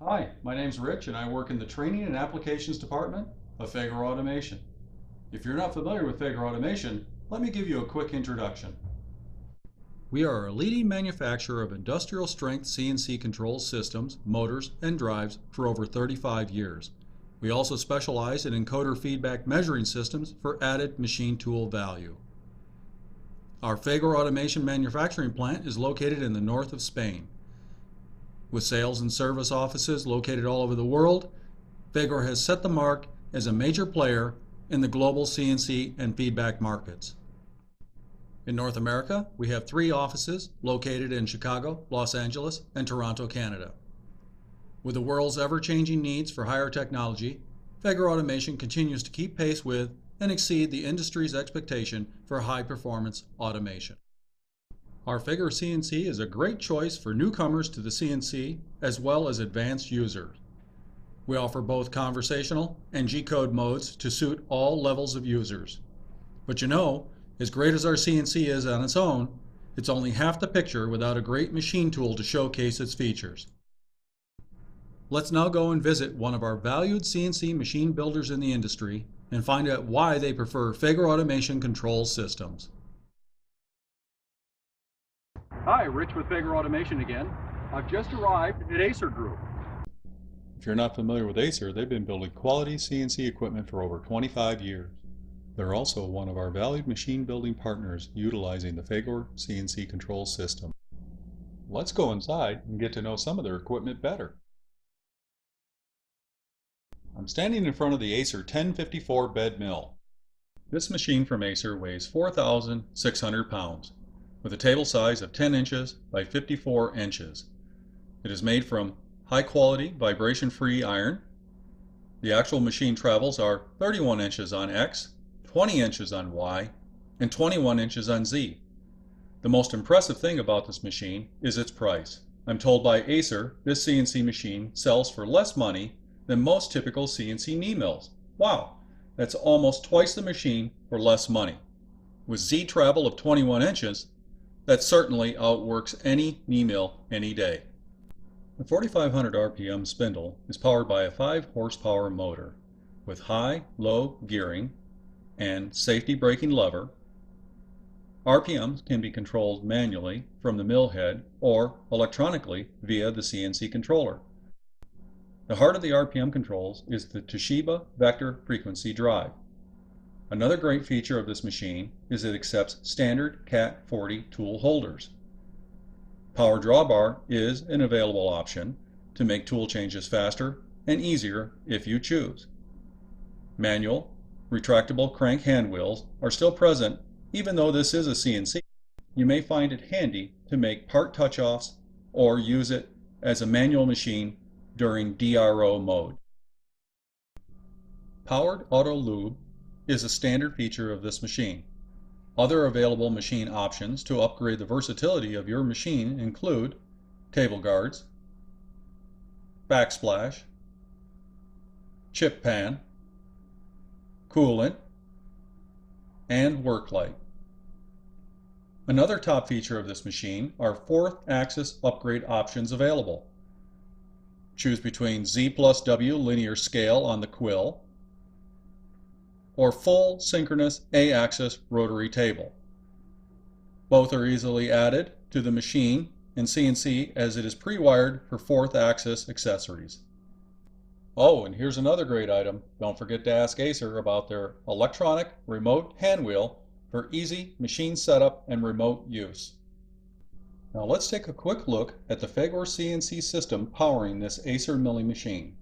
Hi, my name's Rich and I work in the Training and Applications Department of Fagor Automation. If you're not familiar with Fagor Automation, let me give you a quick introduction. We are a leading manufacturer of industrial strength CNC control systems, motors, and drives for over 35 years. We also specialize in encoder feedback measuring systems for added machine tool value. Our Fagor Automation manufacturing plant is located in the north of Spain. With sales and service offices located all over the world, Fagor has set the mark as a major player in the global CNC and feedback markets. In North America, we have 3 offices located in Chicago, Los Angeles, and Toronto, Canada. With the world's ever-changing needs for higher technology, Fagor Automation continues to keep pace with and exceed the industry's expectation for high-performance automation. Our Fagor CNC is a great choice for newcomers to the CNC as well as advanced users. We offer both conversational and G-code modes to suit all levels of users. But you know, as great as our CNC is on its own, it's only half the picture without a great machine tool to showcase its features. Let's now go and visit one of our valued CNC machine builders in the industry and find out why they prefer Fagor Automation control systems. Hi, Rich with Fagor Automation again. I've just arrived at Acer Group. If you're not familiar with Acer, they've been building quality CNC equipment for over 25 years. They're also one of our valued machine building partners utilizing the Fagor CNC control system. Let's go inside and get to know some of their equipment better. I'm standing in front of the Acer 1054 bed mill. This machine from Acer weighs 4,600 pounds. With a table size of 10 inches by 54 inches. It is made from high-quality, vibration-free iron. The actual machine travels are 31 inches on X, 20 inches on Y, and 21 inches on Z. The most impressive thing about this machine is its price. I'm told by Acer this CNC machine sells for less money than most typical CNC knee mills. Wow, that's almost twice the machine for less money. With Z travel of 21 inches, that certainly outworks any knee mill any day. The 4,500 RPM spindle is powered by a 5 horsepower motor with high-low gearing and safety braking lever. RPMs can be controlled manually from the mill head or electronically via the CNC controller. The heart of the RPM controls is the Toshiba Vector Frequency Drive. Another great feature of this machine is it accepts standard Cat 40 tool holders. Power drawbar is an available option to make tool changes faster and easier if you choose. Manual, retractable crank hand wheels are still present even though this is a CNC. You may find it handy to make part touch-offs or use it as a manual machine during DRO mode. Powered auto lube is a standard feature of this machine. Other available machine options to upgrade the versatility of your machine include table guards, backsplash, chip pan, coolant, and work light. Another top feature of this machine are 4th axis upgrade options available. Choose between Z plus W linear scale on the quill or full synchronous A-axis rotary table. Both are easily added to the machine in CNC as it is pre-wired for 4th axis accessories. Oh, and here's another great item. Don't forget to ask Acer about their electronic remote hand wheel for easy machine setup and remote use. Now let's take a quick look at the Fagor CNC system powering this Acer milling machine.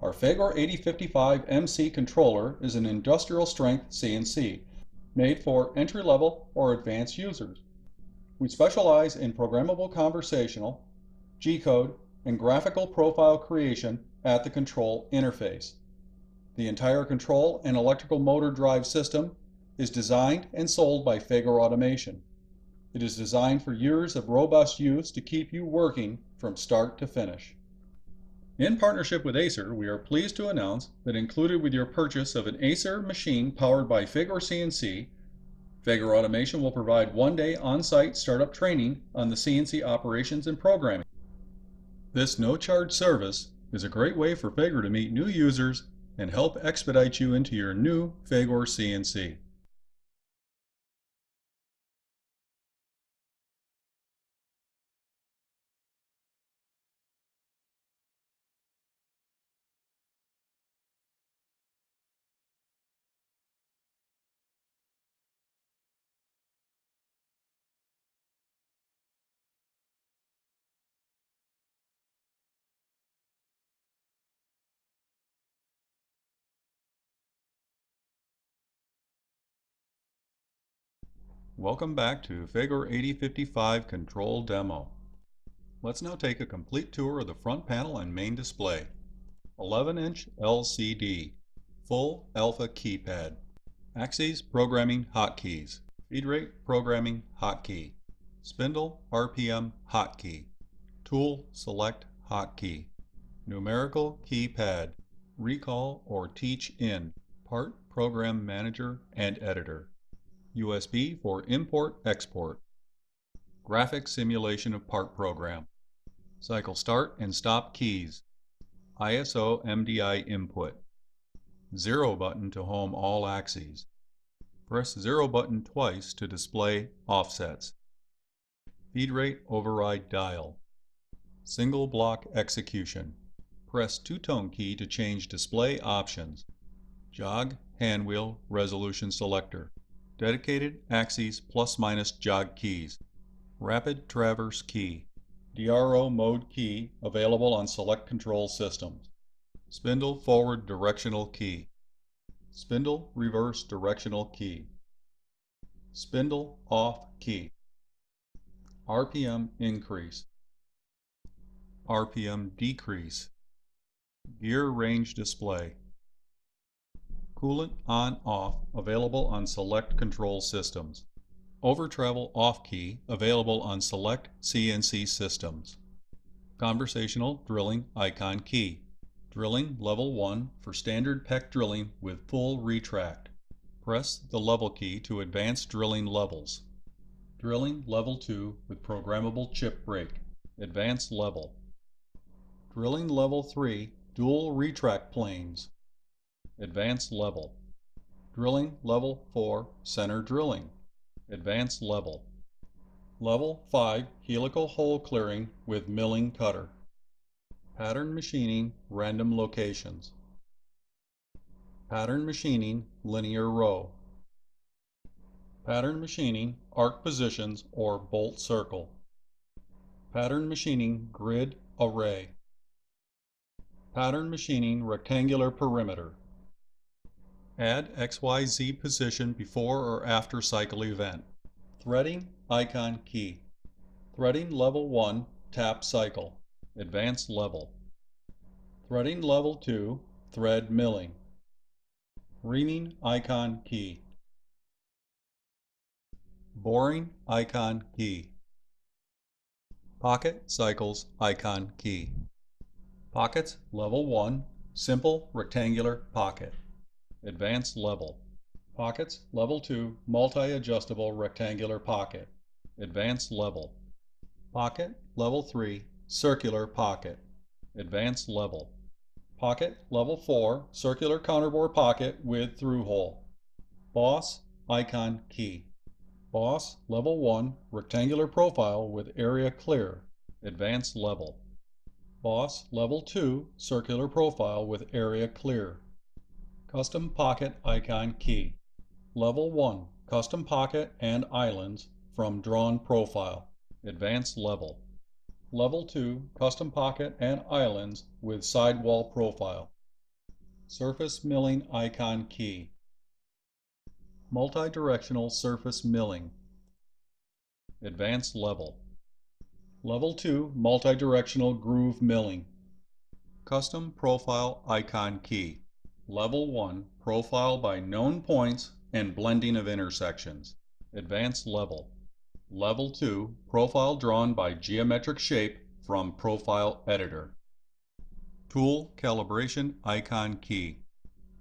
Our Fagor 8055 MC controller is an industrial strength CNC made for entry-level or advanced users. We specialize in programmable conversational, G-code, and graphical profile creation at the control interface. The entire control and electrical motor drive system is designed and sold by Fagor Automation. It is designed for years of robust use to keep you working from start to finish. In partnership with Acer, we are pleased to announce that included with your purchase of an Acer machine powered by Fagor CNC, Fagor Automation will provide one-day on-site startup training on the CNC operations and programming. This no-charge service is a great way for Fagor to meet new users and help expedite you into your new Fagor CNC. Welcome back to Fagor 8055 Control Demo. Let's now take a complete tour of the front panel and main display. 11-inch LCD, full alpha keypad, axes programming hotkeys, feed rate programming hotkey, spindle RPM hotkey, tool select hotkey, numerical keypad, recall or teach in, part program manager and editor, USB for import-export, graphic simulation of part program, cycle start and stop keys, ISO MDI input, 0 button to home all axes, press 0 button twice to display offsets, feed rate override dial, single block execution, press 2-tone key to change display options, jog, handwheel, resolution selector, dedicated axes plus-minus jog keys, rapid traverse key, DRO mode key available on select control systems, spindle forward directional key, spindle reverse directional key, spindle off key, RPM increase, RPM decrease, gear range display, coolant on-off available on select control systems. Overtravel off key available on select CNC systems. Conversational drilling icon key. Drilling level 1 for standard PEC drilling with full retract. Press the level key to advance drilling levels. Drilling level 2 with programmable chip break. Advanced level. Drilling level 3 dual retract planes. Advanced level. Drilling level 4 center drilling. Advanced level. Level 5 helical hole clearing with milling cutter. Pattern machining random locations. Pattern machining linear row. Pattern machining arc positions or bolt circle. Pattern machining grid array. Pattern machining rectangular perimeter. Add XYZ position before or after cycle event. Threading icon key. Threading level 1 tap cycle. Advanced level. Threading level 2 thread milling. Reaming icon key. Boring icon key. Pocket cycles icon key. Pockets level 1 simple rectangular pocket. Advanced level. Pockets level 2 multi-adjustable rectangular pocket. Advanced level. Pocket level 3 circular pocket. Advanced level. Pocket level 4 circular counterbore pocket with through hole. Boss icon key. Boss level 1 rectangular profile with area clear. Advanced level. Boss level 2 circular profile with area clear. Custom pocket icon key. Level 1 custom pocket and islands from drawn profile. Advanced level. Level 2 custom pocket and islands with sidewall profile. Surface milling icon key. Multi-directional surface milling. Advanced level. Level 2 multi-directional groove milling. Custom profile icon key. Level 1 profile by known points and blending of intersections. Advanced level. Level 2 profile drawn by geometric shape from profile editor. Tool calibration icon key.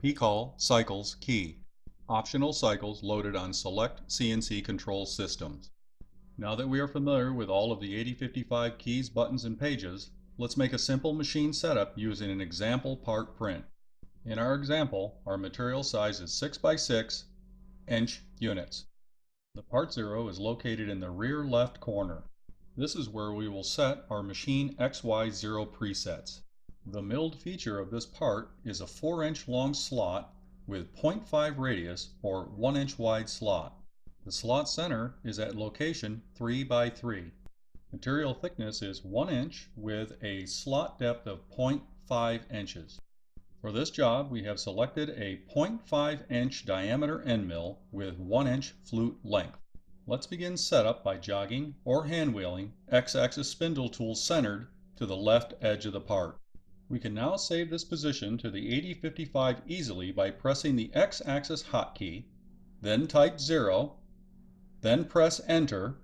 PCAL cycles key. Optional cycles loaded on select CNC control systems. Now that we are familiar with all of the 8055 keys, buttons, and pages, Let's make a simple machine setup using an example part print. In our example, our material size is 6 by 6 inch units. The part 0 is located in the rear left corner. This is where we will set our machine XY0 presets. The milled feature of this part is a 4-inch long slot with 0.5 radius or 1 inch wide slot. The slot center is at location 3 by 3. Material thickness is 1 inch with a slot depth of 0.5 inches. For this job, we have selected a 0.5 inch diameter end mill with 1 inch flute length. Let's begin setup by jogging or hand wheeling X-axis spindle tool centered to the left edge of the part. We can now save this position to the 8055 easily by pressing the X-axis hotkey, then type 0, then press Enter.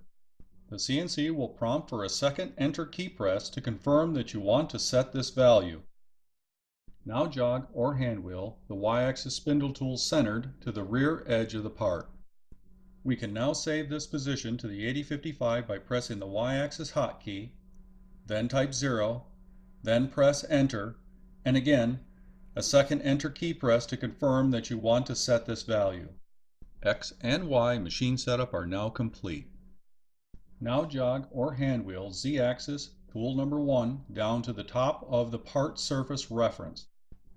The CNC will prompt for a second Enter key press to confirm that you want to set this value. Now jog or hand wheel the Y-axis spindle tool centered to the rear edge of the part. We can now save this position to the 8055 by pressing the Y-axis hotkey, then type 0, then press Enter, and again a second Enter key press to confirm that you want to set this value. X and Y machine setup are now complete. Now jog or hand wheel Z-axis tool number 1 down to the top of the part surface reference.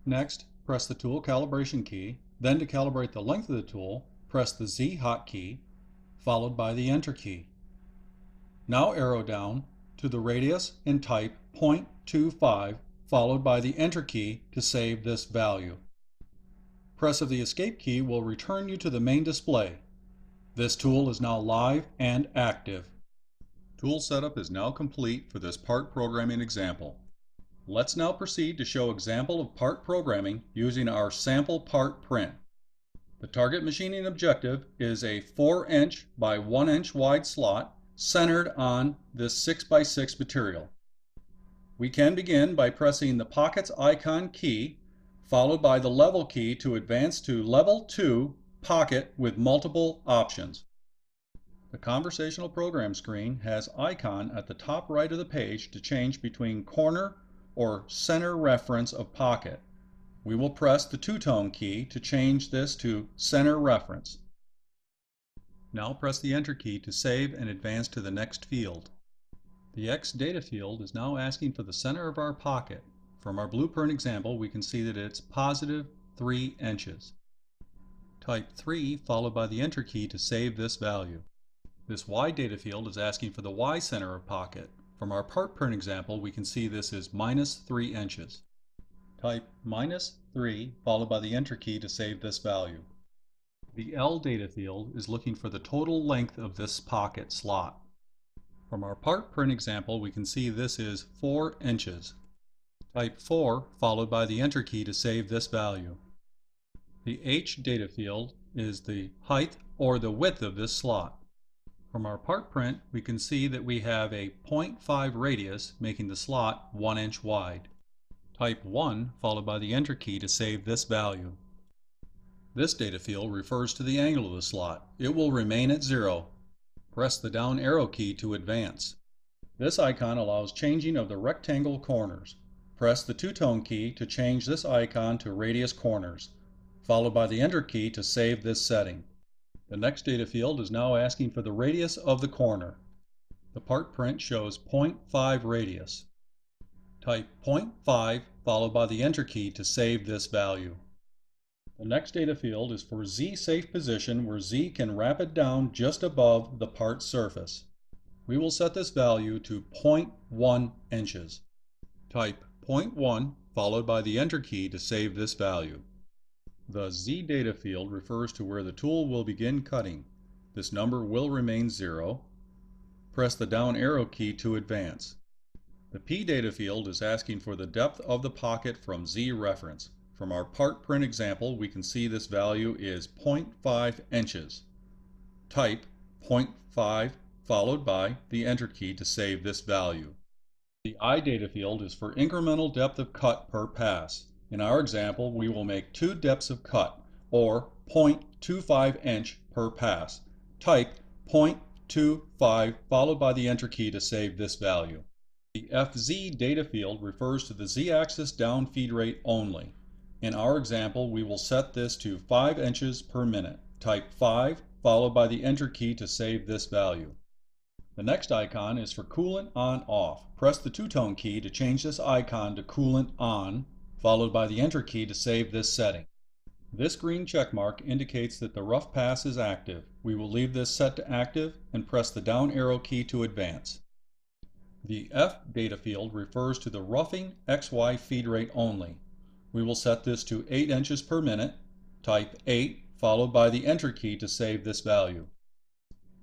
Next, press the tool calibration key, then to calibrate the length of the tool, press the Z hotkey, followed by the Enter key. Now arrow down to the radius and type 0.25, followed by the Enter key to save this value. Press of the Escape key will return you to the main display. This tool is now live and active. Tool setup is now complete for this part programming example. Let's now proceed to show example of part programming using our sample part print. The target machining objective is a 4-inch by 1 inch wide slot centered on this 6 by 6 material. We can begin by pressing the Pockets icon key, followed by the Level key to advance to Level 2 Pocket with multiple options. The conversational program screen has icon at the top right of the page to change between corner or center reference of pocket. We will press the two-tone key to change this to center reference. Now press the Enter key to save and advance to the next field. The X data field is now asking for the center of our pocket. From our blueprint example, we can see that it's positive 3 inches. Type 3 followed by the Enter key to save this value. This Y data field is asking for the Y center of pocket. From our part print example, we can see this is minus 3 inches. Type minus 3 followed by the Enter key to save this value. The L data field is looking for the total length of this pocket slot. From our part print example, we can see this is 4 inches. Type 4 followed by the Enter key to save this value. The H data field is the height or the width of this slot. From our part print, we can see that we have a 0.5 radius, making the slot 1 inch wide. Type 1 followed by the Enter key to save this value. This data field refers to the angle of the slot. It will remain at 0. Press the down arrow key to advance. This icon allows changing of the rectangle corners. Press the two-tone key to change this icon to radius corners, followed by the Enter key to save this setting. The next data field is now asking for the radius of the corner. The part print shows 0.5 radius. Type 0.5 followed by the Enter key to save this value. The next data field is for Z safe position, where Z can rapid down just above the part surface. We will set this value to 0.1 inches. Type 0.1 followed by the Enter key to save this value. The Z data field refers to where the tool will begin cutting. This number will remain 0. Press the down arrow key to advance. The P data field is asking for the depth of the pocket from Z reference. From our part print example, we can see this value is 0.5 inches. Type 0.5 followed by the Enter key to save this value. The I data field is for incremental depth of cut per pass. In our example, we will make 2 depths of cut, or 0.25 inch per pass. Type 0.25 followed by the Enter key to save this value. The FZ data field refers to the Z-axis down feed rate only. In our example, we will set this to 5 inches per minute. Type 5, followed by the Enter key to save this value. The next icon is for coolant on/off. Press the two-tone key to change this icon to coolant on, followed by the Enter key to save this setting. This green check mark indicates that the rough pass is active. We will leave this set to active and press the down arrow key to advance. The F data field refers to the roughing XY feed rate only. We will set this to 8 inches per minute. Type 8, followed by the Enter key to save this value.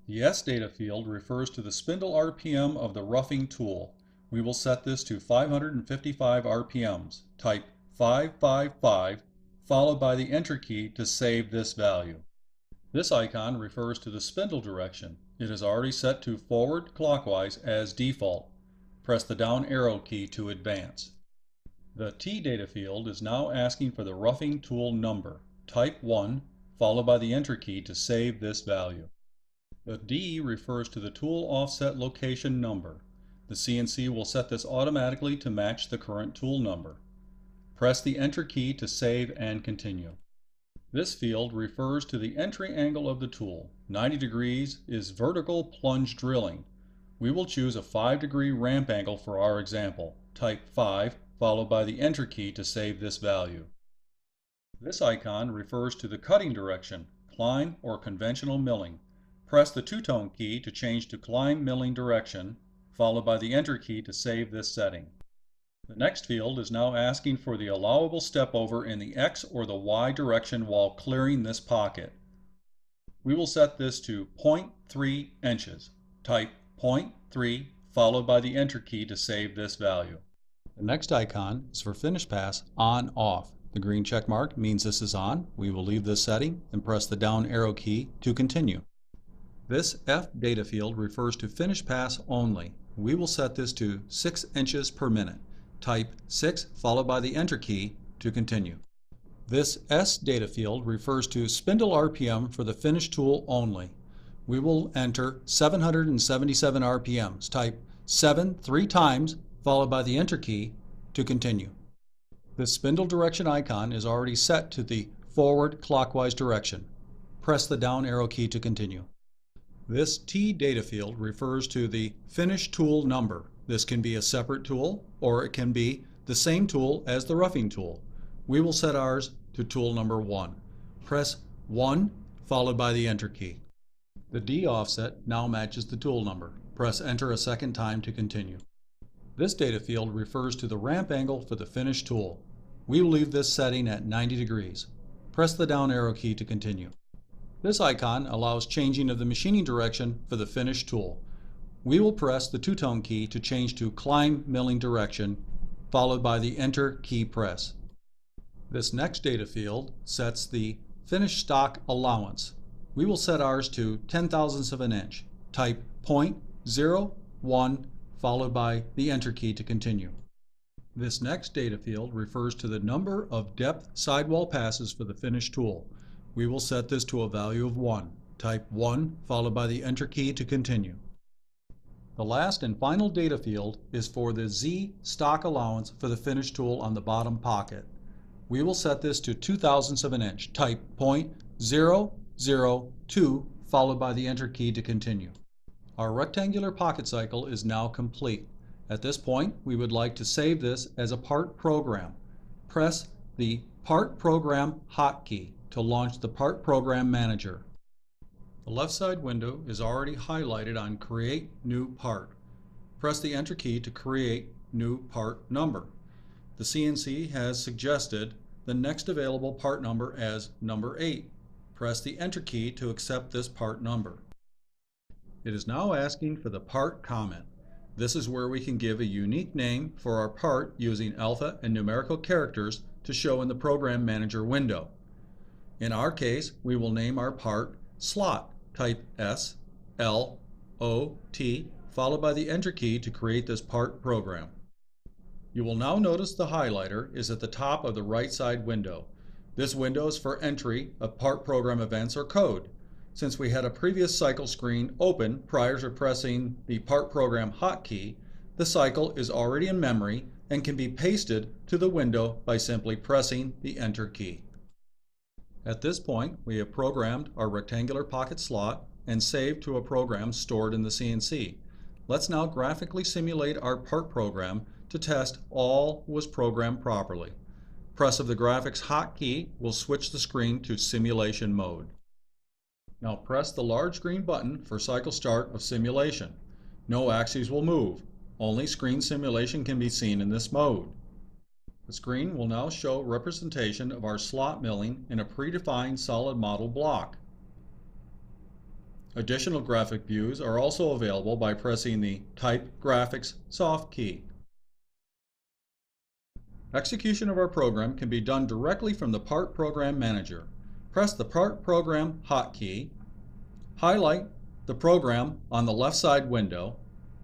The S data field refers to the spindle RPM of the roughing tool. We will set this to 555 RPMs. Type 555, followed by the Enter key to save this value. This icon refers to the spindle direction. It is already set to forward clockwise as default. Press the down arrow key to advance. The T data field is now asking for the roughing tool number. Type 1, followed by the Enter key to save this value. The D refers to the tool offset location number. The CNC will set this automatically to match the current tool number. Press the Enter key to save and continue. This field refers to the entry angle of the tool. 90 degrees is vertical plunge drilling. We will choose a 5-degree ramp angle for our example. Type 5, followed by the Enter key to save this value. This icon refers to the cutting direction, climb or conventional milling. Press the two-tone key to change to climb milling direction, followed by the Enter key to save this setting. The next field is now asking for the allowable step over in the X or the Y direction while clearing this pocket. We will set this to 0.3 inches. Type 0.3, followed by the Enter key to save this value. The next icon is for finish pass on/off. The green check mark means this is on. We will leave this setting and press the down arrow key to continue. This F data field refers to finish pass only. We will set this to 6 inches per minute. Type 6, followed by the Enter key to continue. This S data field refers to spindle RPM for the finish tool only. We will enter 777 RPMs. Type 7 3 times, followed by the Enter key to continue. The spindle direction icon is already set to the forward clockwise direction. Press the down arrow key to continue. This T data field refers to the finish tool number. This can be a separate tool, or it can be the same tool as the roughing tool. We will set ours to tool number 1. Press 1, followed by the Enter key. The D offset now matches the tool number. Press Enter a second time to continue. This data field refers to the ramp angle for the finish tool. We will leave this setting at 90 degrees. Press the down arrow key to continue. This icon allows changing of the machining direction for the finish tool. We will press the two-tone key to change to climb milling direction, followed by the Enter key press. This next data field sets the finish stock allowance. We will set ours to 0.010 of an inch. Type 0.01, followed by the Enter key to continue. This next data field refers to the number of depth sidewall passes for the finish tool. We will set this to a value of 1. Type 1, followed by the Enter key to continue. The last and final data field is for the Z stock allowance for the finish tool on the bottom pocket. We will set this to 0.002 of an inch. Type 0.002, followed by the Enter key to continue. Our rectangular pocket cycle is now complete. At this point, we would like to save this as a part program. Press the Part Program hotkey to launch the Part Program Manager. The left side window is already highlighted on Create New Part. Press the Enter key to create new part number. The CNC has suggested the next available part number as number 8. Press the Enter key to accept this part number. It is now asking for the part comment. This is where we can give a unique name for our part using alpha and numerical characters to show in the Program Manager window. In our case, we will name our part Slot. Type S, L, O, T, followed by the Enter key to create this part program. You will now notice the highlighter is at the top of the right side window. This window is for entry of part program events or code. Since we had a previous cycle screen open prior to pressing the Part Program hotkey, the cycle is already in memory and can be pasted to the window by simply pressing the Enter key. At this point, we have programmed our rectangular pocket slot and saved to a program stored in the CNC. Let's now graphically simulate our part program to test all was programmed properly. Press of the graphics hotkey will switch the screen to simulation mode. Now press the large green button for cycle start of simulation. No axes will move. Only screen simulation can be seen in this mode. The screen will now show representation of our slot milling in a predefined solid model block. Additional graphic views are also available by pressing the Type Graphics Soft key. Execution of our program can be done directly from the Part Program Manager. Press the Part Program hotkey, highlight the program on the left side window,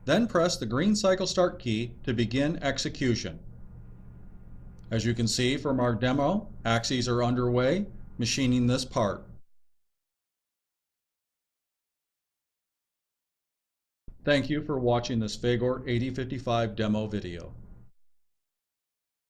then press the green Cycle Start key to begin execution. As you can see from our demo, axes are underway, machining this part. Thank you for watching this Fagor 8055 demo video.